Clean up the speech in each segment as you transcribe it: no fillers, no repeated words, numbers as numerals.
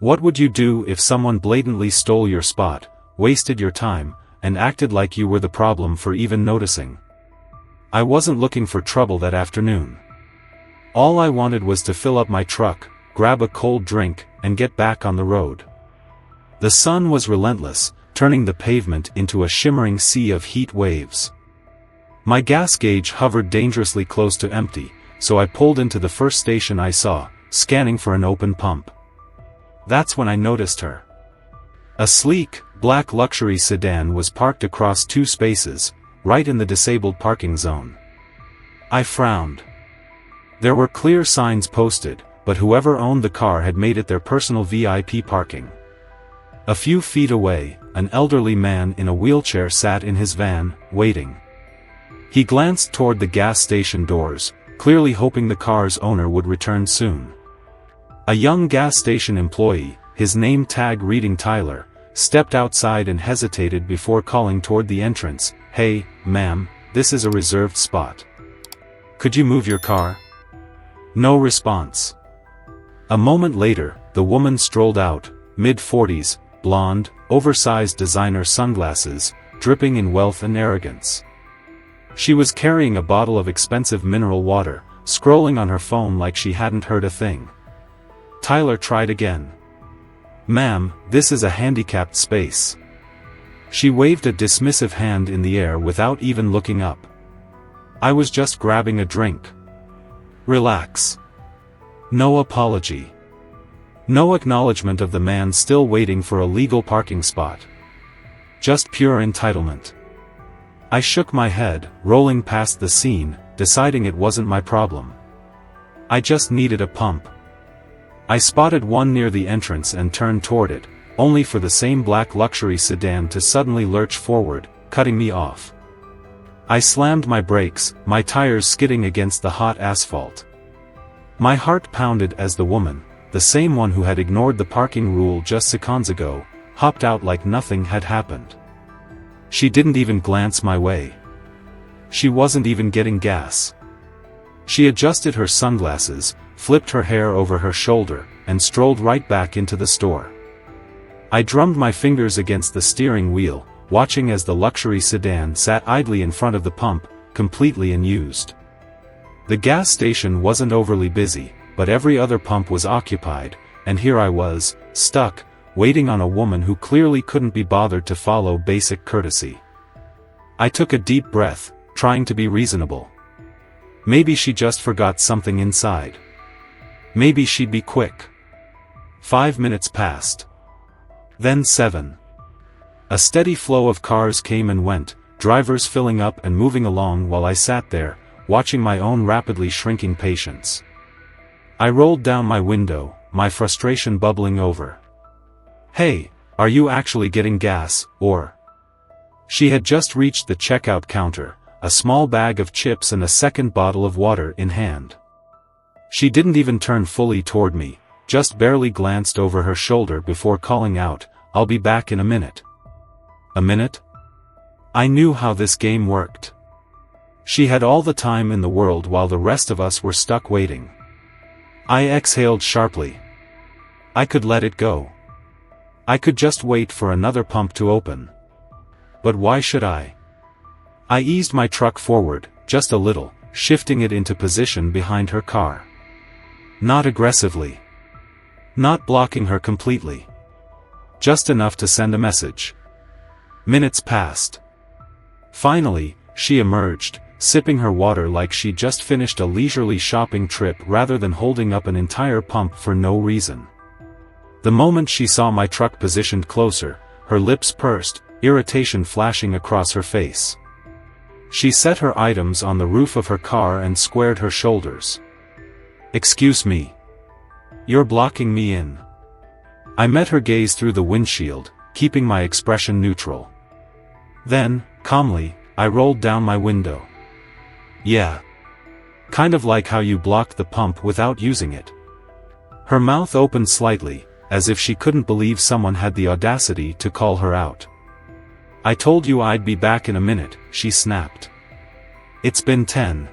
What would you do if someone blatantly stole your spot, wasted your time, and acted like you were the problem for even noticing? I wasn't looking for trouble that afternoon. All I wanted was to fill up my truck, grab a cold drink, and get back on the road. The sun was relentless, turning the pavement into a shimmering sea of heat waves. My gas gauge hovered dangerously close to empty, so I pulled into the first station I saw, scanning for an open pump. That's when I noticed her. A sleek, black luxury sedan was parked across 2 spaces, right in the disabled parking zone. I frowned. There were clear signs posted, but whoever owned the car had made it their personal VIP parking. A few feet away, an elderly man in a wheelchair sat in his van, waiting. He glanced toward the gas station doors, clearly hoping the car's owner would return soon. A young gas station employee, his name tag reading Tyler, stepped outside and hesitated before calling toward the entrance, "Hey, ma'am, this is a reserved spot. Could you move your car?" No response. A moment later, the woman strolled out, mid-40s, blonde, oversized designer sunglasses, dripping in wealth and arrogance. She was carrying a bottle of expensive mineral water, scrolling on her phone like she hadn't heard a thing. Tyler tried again. "Ma'am, this is a handicapped space." She waved a dismissive hand in the air without even looking up. "I was just grabbing a drink." Relax. No apology. No acknowledgement of the man still waiting for a legal parking spot. Just pure entitlement. I shook my head, rolling past the scene, deciding it wasn't my problem. I just needed a pump. I spotted one near the entrance and turned toward it, only for the same black luxury sedan to suddenly lurch forward, cutting me off. I slammed my brakes, my tires skidding against the hot asphalt. My heart pounded as the woman, the same one who had ignored the parking rule just seconds ago, hopped out like nothing had happened. She didn't even glance my way. She wasn't even getting gas. She adjusted her sunglasses, flipped her hair over her shoulder, and strolled right back into the store. I drummed my fingers against the steering wheel, watching as the luxury sedan sat idly in front of the pump, completely unused. The gas station wasn't overly busy, but every other pump was occupied, and here I was, stuck, waiting on a woman who clearly couldn't be bothered to follow basic courtesy. I took a deep breath, trying to be reasonable. Maybe she just forgot something inside. Maybe she'd be quick. 5 minutes passed. Then 7. A steady flow of cars came and went, drivers filling up and moving along while I sat there, watching my own rapidly shrinking patience. I rolled down my window, my frustration bubbling over. "Hey, are you actually getting gas, or?" She had just reached the checkout counter, a small bag of chips and a second bottle of water in hand. She didn't even turn fully toward me, just barely glanced over her shoulder before calling out, "I'll be back in a minute." A minute? I knew how this game worked. She had all the time in the world while the rest of us were stuck waiting. I exhaled sharply. I could let it go. I could just wait for another pump to open. But why should I? I eased my truck forward, just a little, shifting it into position behind her car. Not aggressively. Not blocking her completely. Just enough to send a message. Minutes passed. Finally, she emerged, sipping her water like she'd just finished a leisurely shopping trip rather than holding up an entire pump for no reason. The moment she saw my truck positioned closer, her lips pursed, irritation flashing across her face. She set her items on the roof of her car and squared her shoulders. "Excuse me. You're blocking me in." I met her gaze through the windshield, keeping my expression neutral. Then, calmly, I rolled down my window. "Yeah. Kind of like how you blocked the pump without using it." Her mouth opened slightly, as if she couldn't believe someone had the audacity to call her out. "I told you I'd be back in a minute," she snapped. "It's been 10.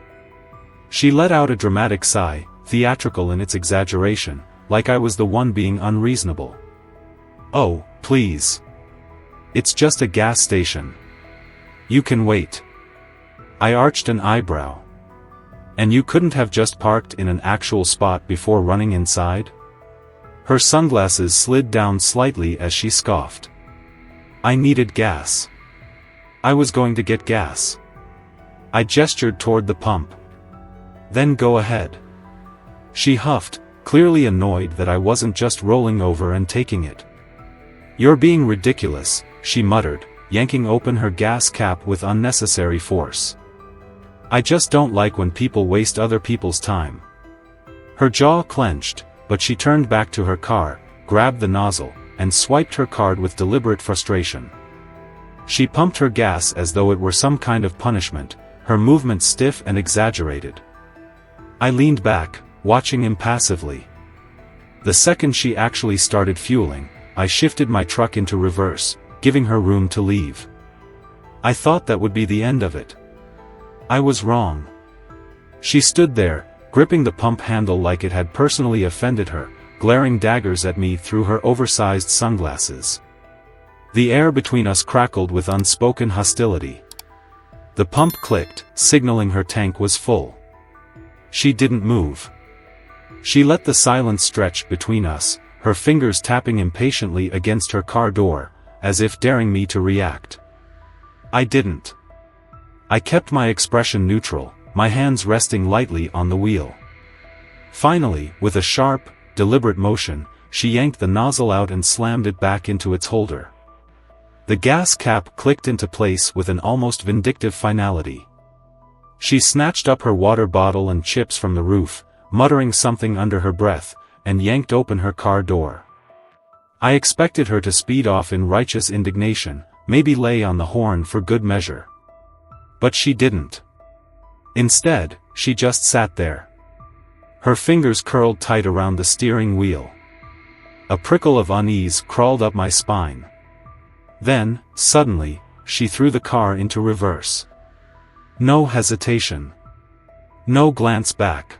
She let out a dramatic sigh, theatrical in its exaggeration, like I was the one being unreasonable. "Oh, please. It's just a gas station. You can wait." I arched an eyebrow. "And you couldn't have just parked in an actual spot before running inside?" Her sunglasses slid down slightly as she scoffed. "I needed gas. I was going to get gas." I gestured toward the pump. "Then go ahead." She huffed, clearly annoyed that I wasn't just rolling over and taking it. "You're being ridiculous," she muttered, yanking open her gas cap with unnecessary force. "I just don't like when people waste other people's time." Her jaw clenched, but she turned back to her car, grabbed the nozzle, and swiped her card with deliberate frustration. She pumped her gas as though it were some kind of punishment, her movements stiff and exaggerated. I leaned back, watching impassively. The second she actually started fueling, I shifted my truck into reverse, giving her room to leave. I thought that would be the end of it. I was wrong. She stood there, gripping the pump handle like it had personally offended her, glaring daggers at me through her oversized sunglasses. The air between us crackled with unspoken hostility. The pump clicked, signaling her tank was full. She didn't move. She let the silence stretch between us, her fingers tapping impatiently against her car door, as if daring me to react. I didn't. I kept my expression neutral, my hands resting lightly on the wheel. Finally, with a sharp, deliberate motion, she yanked the nozzle out and slammed it back into its holder. The gas cap clicked into place with an almost vindictive finality. She snatched up her water bottle and chips from the roof, muttering something under her breath, and yanked open her car door. I expected her to speed off in righteous indignation, maybe lay on the horn for good measure. But she didn't. Instead, she just sat there. Her fingers curled tight around the steering wheel. A prickle of unease crawled up my spine. Then, suddenly, she threw the car into reverse. No hesitation. No glance back.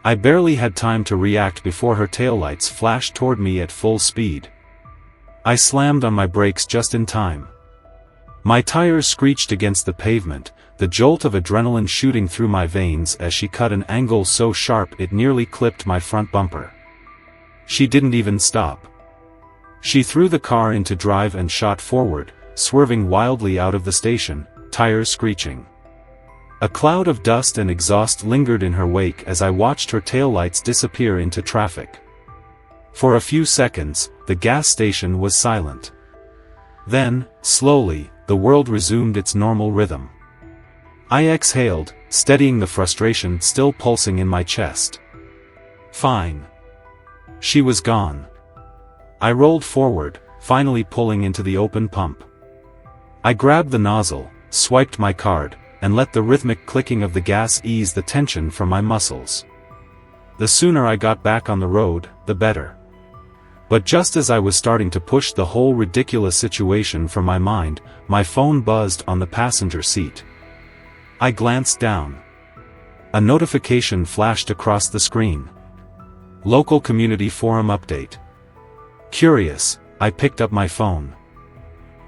I barely had time to react before her taillights flashed toward me at full speed. I slammed on my brakes just in time. My tires screeched against the pavement, the jolt of adrenaline shooting through my veins as she cut an angle so sharp it nearly clipped my front bumper. She didn't even stop. She threw the car into drive and shot forward, swerving wildly out of the station, tires screeching. A cloud of dust and exhaust lingered in her wake as I watched her taillights disappear into traffic. For a few seconds, the gas station was silent. Then, slowly, the world resumed its normal rhythm. I exhaled, steadying the frustration still pulsing in my chest. Fine. She was gone. I rolled forward, finally pulling into the open pump. I grabbed the nozzle, swiped my card, and let the rhythmic clicking of the gas ease the tension from my muscles. The sooner I got back on the road, the better. But just as I was starting to push the whole ridiculous situation from my mind, my phone buzzed on the passenger seat. I glanced down. A notification flashed across the screen. Local community forum update. Curious, I picked up my phone.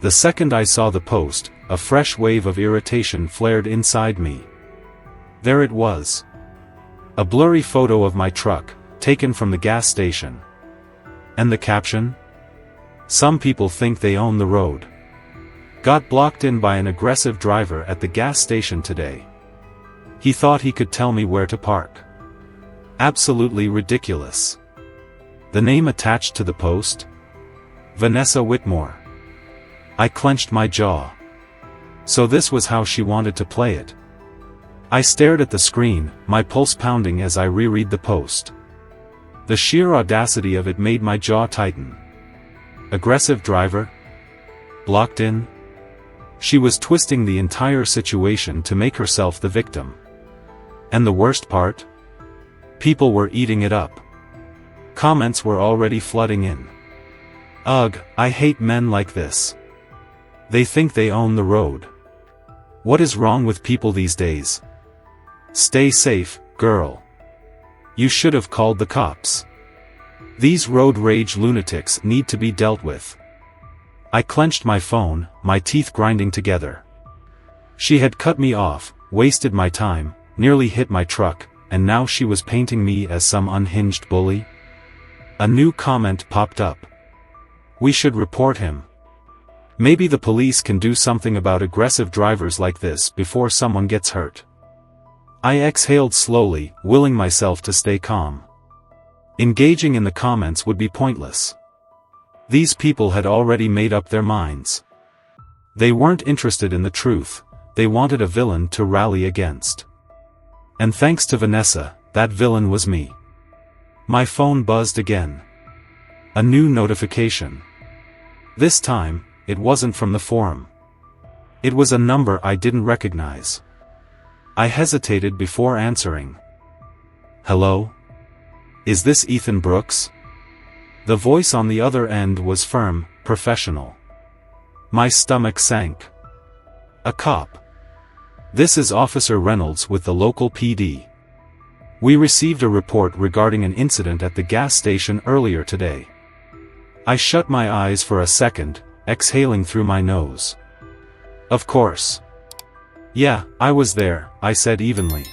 The second I saw the post, a fresh wave of irritation flared inside me. There it was. A blurry photo of my truck, taken from the gas station. And the caption? Some people think they own the road. Got blocked in by an aggressive driver at the gas station today. He thought he could tell me where to park. Absolutely ridiculous. The name attached to the post? Vanessa Whitmore. I clenched my jaw. So this was how she wanted to play it. I stared at the screen, my pulse pounding as I reread the post. The sheer audacity of it made my jaw tighten. Aggressive driver? Blocked in? She was twisting the entire situation to make herself the victim. And the worst part? People were eating it up. Comments were already flooding in. Ugh, I hate men like this. They think they own the road. What is wrong with people these days? Stay safe, girl. You should have called the cops. These road rage lunatics need to be dealt with. I clenched my phone, my teeth grinding together. She had cut me off, wasted my time, nearly hit my truck, and now she was painting me as some unhinged bully? A new comment popped up. We should report him. Maybe the police can do something about aggressive drivers like this before someone gets hurt. I exhaled slowly, willing myself to stay calm. Engaging in the comments would be pointless. These people had already made up their minds. They weren't interested in the truth, they wanted a villain to rally against. And thanks to Vanessa, that villain was me. My phone buzzed again. A new notification. This time, it wasn't from the forum. It was a number I didn't recognize. I hesitated before answering. Hello? Is this Ethan Brooks? The voice on the other end was firm, professional. My stomach sank. A cop. This is Officer Reynolds with the local PD. We received a report regarding an incident at the gas station earlier today. I shut my eyes for a second, exhaling through my nose. Of course. Yeah, I was there, I said evenly.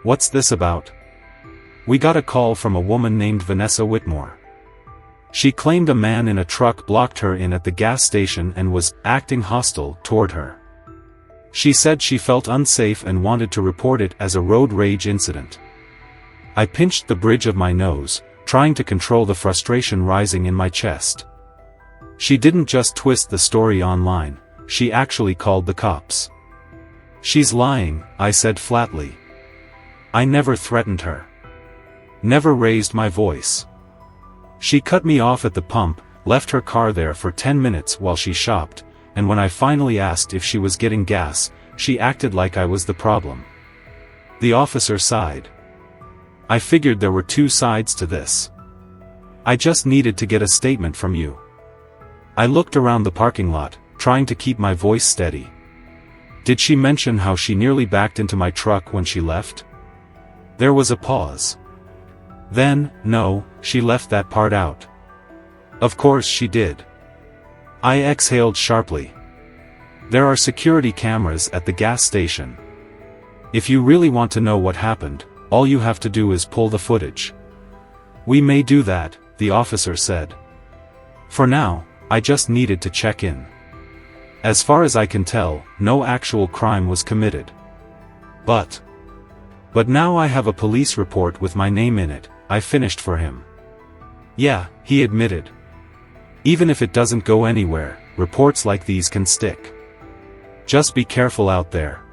What's this about? We got a call from a woman named Vanessa Whitmore. She claimed a man in a truck blocked her in at the gas station and was acting hostile toward her. She said she felt unsafe and wanted to report it as a road rage incident. I pinched the bridge of my nose, trying to control the frustration rising in my chest. She didn't just twist the story online, she actually called the cops. She's lying, I said flatly. I never threatened her. Never raised my voice. She cut me off at the pump, left her car there for 10 minutes while she shopped, and when I finally asked if she was getting gas, she acted like I was the problem. The officer sighed. I figured there were two sides to this. I just needed to get a statement from you. I looked around the parking lot, trying to keep my voice steady. Did she mention how she nearly backed into my truck when she left? There was a pause. Then, no, she left that part out. Of course she did. I exhaled sharply. There are security cameras at the gas station. If you really want to know what happened, all you have to do is pull the footage. We may do that, the officer said. For now, I just needed to check in. As far as I can tell, no actual crime was committed. But now I have a police report with my name in it, I finished for him. Yeah, he admitted. Even if it doesn't go anywhere, reports like these can stick. Just be careful out there.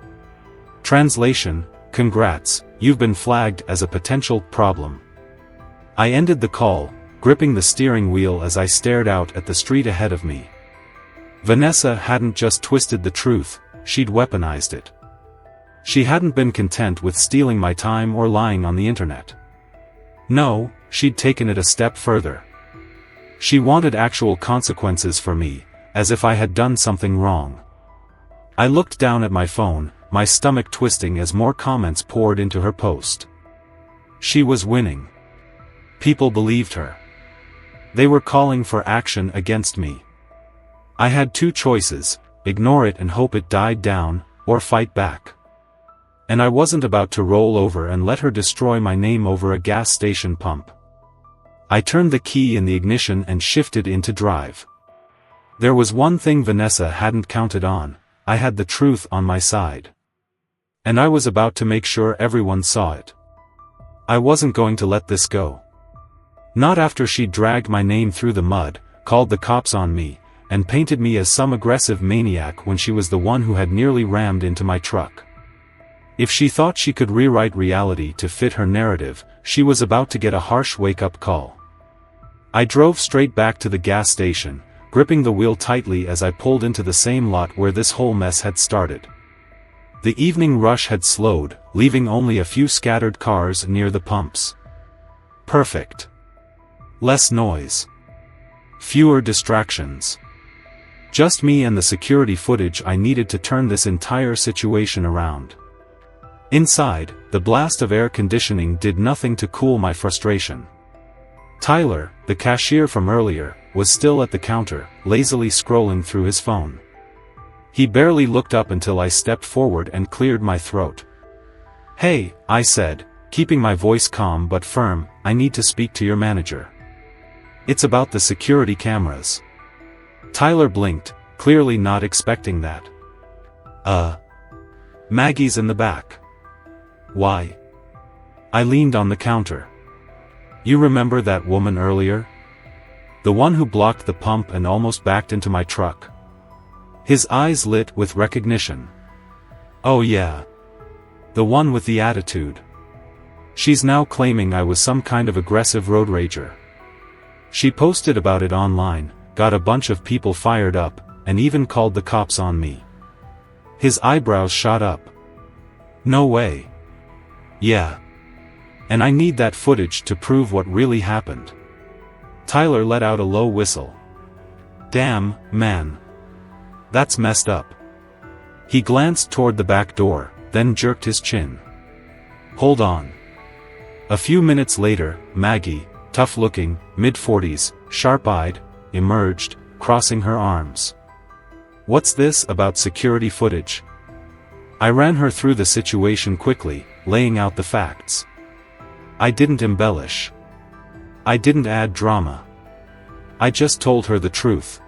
Translation: congrats, you've been flagged as a potential problem. I ended the call, gripping the steering wheel as I stared out at the street ahead of me. Vanessa hadn't just twisted the truth, she'd weaponized it. She hadn't been content with stealing my time or lying on the internet. No, she'd taken it a step further. She wanted actual consequences for me, as if I had done something wrong. I looked down at my phone, my stomach twisting as more comments poured into her post. She was winning. People believed her. They were calling for action against me. I had two choices: ignore it and hope it died down, or fight back. And I wasn't about to roll over and let her destroy my name over a gas station pump. I turned the key in the ignition and shifted into drive. There was one thing Vanessa hadn't counted on: I had the truth on my side. And I was about to make sure everyone saw it. I wasn't going to let this go. Not after she dragged my name through the mud, called the cops on me, and painted me as some aggressive maniac when she was the one who had nearly rammed into my truck. If she thought she could rewrite reality to fit her narrative, she was about to get a harsh wake-up call. I drove straight back to the gas station, gripping the wheel tightly as I pulled into the same lot where this whole mess had started. The evening rush had slowed, leaving only a few scattered cars near the pumps. Perfect. Less noise. Fewer distractions. Just me and the security footage I needed to turn this entire situation around. Inside, the blast of air conditioning did nothing to cool my frustration. Tyler, the cashier from earlier, was still at the counter, lazily scrolling through his phone. He barely looked up until I stepped forward and cleared my throat. "Hey," I said, keeping my voice calm but firm, "I need to speak to your manager. It's about the security cameras." Tyler blinked, clearly not expecting that. Maggie's in the back." "Why?" I leaned on the counter. "You remember that woman earlier? The one who blocked the pump and almost backed into my truck?" His eyes lit with recognition. "Oh yeah. The one with the attitude. She's now claiming I was some kind of aggressive road rager. She posted about it online, got a bunch of people fired up, and even called the cops on me." His eyebrows shot up. "No way." "Yeah. And I need that footage to prove what really happened." Tyler let out a low whistle. "Damn, man. That's messed up." He glanced toward the back door, then jerked his chin. "Hold on." A few minutes later, Maggie, tough-looking, mid-40s, sharp-eyed, emerged, crossing her arms. "What's this about security footage?" I ran her through the situation quickly, laying out the facts. I didn't embellish. I didn't add drama. I just told her the truth.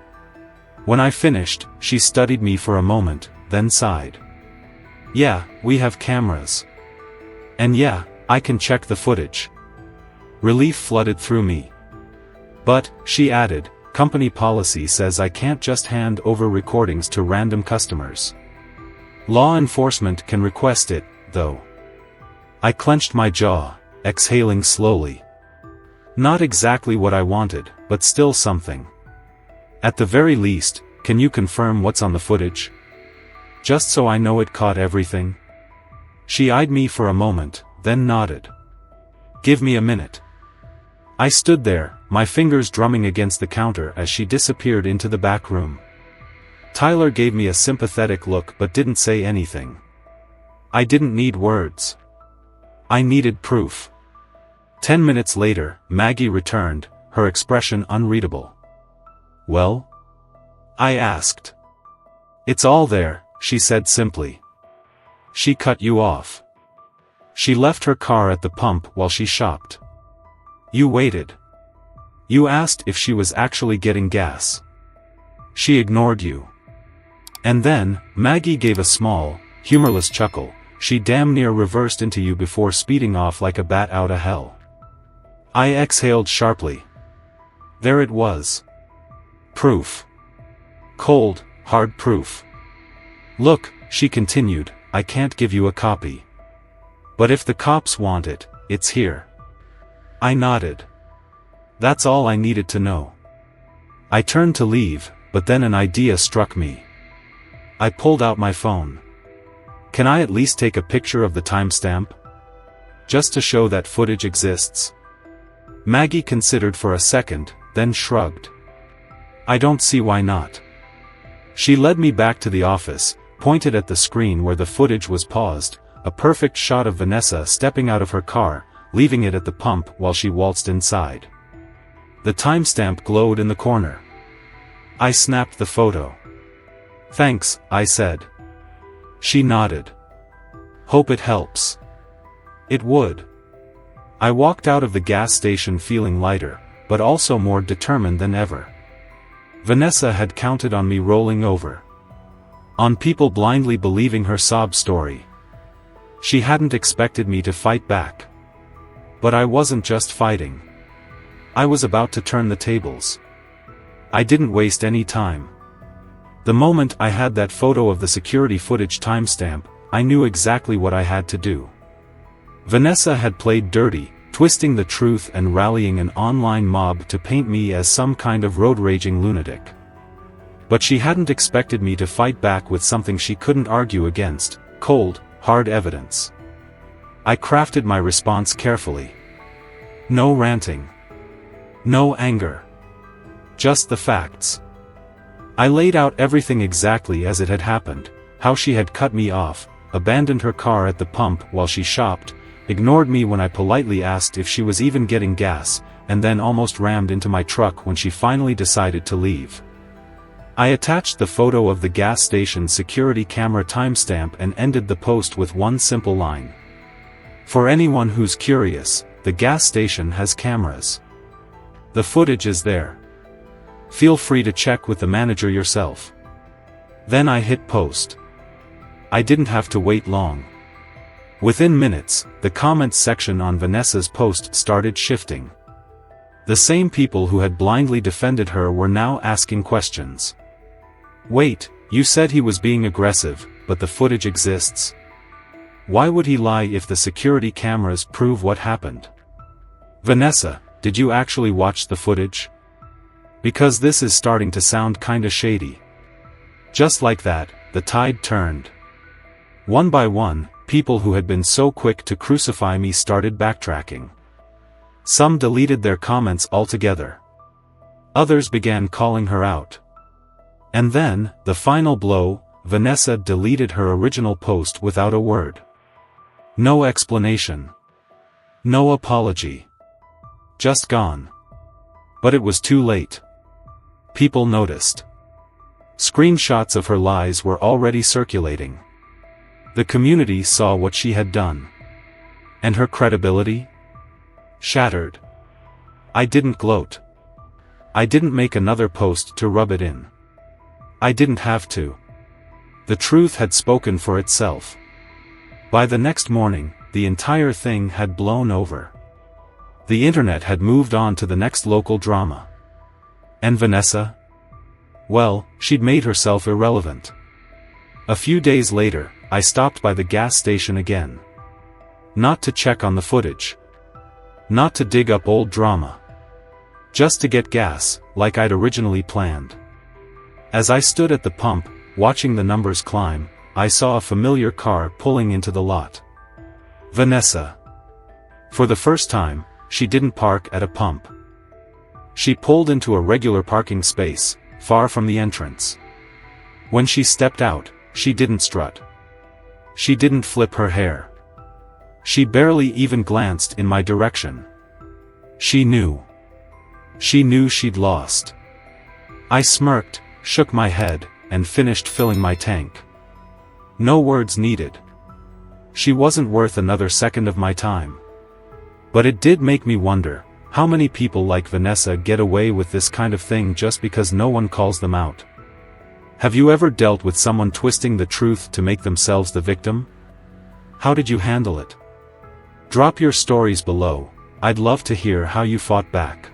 When I finished, she studied me for a moment, then sighed. "Yeah, we have cameras. And yeah, I can check the footage." Relief flooded through me. "But," she added, "company policy says I can't just hand over recordings to random customers. Law enforcement can request it, though." I clenched my jaw, exhaling slowly. Not exactly what I wanted, but still something. "At the very least, can you confirm what's on the footage? Just so I know it caught everything." She eyed me for a moment, then nodded. "Give me a minute." I stood there, my fingers drumming against the counter as she disappeared into the back room. Tyler gave me a sympathetic look but didn't say anything. I didn't need words. I needed proof. 10 minutes later, Maggie returned, her expression unreadable. "Well?" I asked. "It's all there," she said simply. "She cut you off. She left her car at the pump while she shopped. You waited. You asked if she was actually getting gas. She ignored you. And then," Maggie gave a small, humorless chuckle, "she damn near reversed into you before speeding off like a bat out of hell." I exhaled sharply. There it was. Proof. Cold, hard proof. "Look," she continued, "I can't give you a copy. But if the cops want it, it's here." I nodded. That's all I needed to know. I turned to leave, but then an idea struck me. I pulled out my phone. "Can I at least take a picture of the timestamp? Just to show that footage exists?" Maggie considered for a second, then shrugged. "I don't see why not." She led me back to the office, pointed at the screen where the footage was paused, a perfect shot of Vanessa stepping out of her car, leaving it at the pump while she waltzed inside. The timestamp glowed in the corner. I snapped the photo. "Thanks," I said. She nodded. "Hope it helps." It would. I walked out of the gas station feeling lighter, but also more determined than ever. Vanessa had counted on me rolling over. On people blindly believing her sob story. She hadn't expected me to fight back. But I wasn't just fighting. I was about to turn the tables. I didn't waste any time. The moment I had that photo of the security footage timestamp, I knew exactly what I had to do. Vanessa had played dirty, twisting the truth and rallying an online mob to paint me as some kind of road-raging lunatic. But she hadn't expected me to fight back with something she couldn't argue against, cold, hard evidence. I crafted my response carefully. No ranting. No anger. Just the facts. I laid out everything exactly as it had happened, how she had cut me off, abandoned her car at the pump while she shopped, ignored me when I politely asked if she was even getting gas, and then almost rammed into my truck when she finally decided to leave. I attached the photo of the gas station security camera timestamp and ended the post with one simple line. For anyone who's curious, the gas station has cameras. The footage is there. Feel free to check with the manager yourself. Then I hit post. I didn't have to wait long. Within minutes, the comments section on Vanessa's post started shifting. The same people who had blindly defended her were now asking questions. Wait, you said he was being aggressive, but the footage exists? Why would he lie if the security cameras prove what happened? Vanessa, did you actually watch the footage? Because this is starting to sound kinda shady. Just like that, the tide turned. One by one, people who had been so quick to crucify me started backtracking. Some deleted their comments altogether. Others began calling her out. And then, the final blow, Vanessa deleted her original post without a word. No explanation. No apology. Just gone. But it was too late. People noticed. Screenshots of her lies were already circulating. The community saw what she had done. And her credibility? Shattered. I didn't gloat. I didn't make another post to rub it in. I didn't have to. The truth had spoken for itself. By the next morning, the entire thing had blown over. The internet had moved on to the next local drama. And Vanessa? Well, she'd made herself irrelevant. A few days later, I stopped by the gas station again. Not to check on the footage. Not to dig up old drama. Just to get gas, like I'd originally planned. As I stood at the pump, watching the numbers climb, I saw a familiar car pulling into the lot. Vanessa. For the first time, she didn't park at a pump. She pulled into a regular parking space, far from the entrance. When she stepped out, she didn't strut. She didn't flip her hair. She barely even glanced in my direction. She knew. She knew she'd lost. I smirked, shook my head, and finished filling my tank. No words needed. She wasn't worth another second of my time. But it did make me wonder, how many people like Vanessa get away with this kind of thing just because no one calls them out? Have you ever dealt with someone twisting the truth to make themselves the victim? How did you handle it? Drop your stories below. I'd love to hear how you fought back.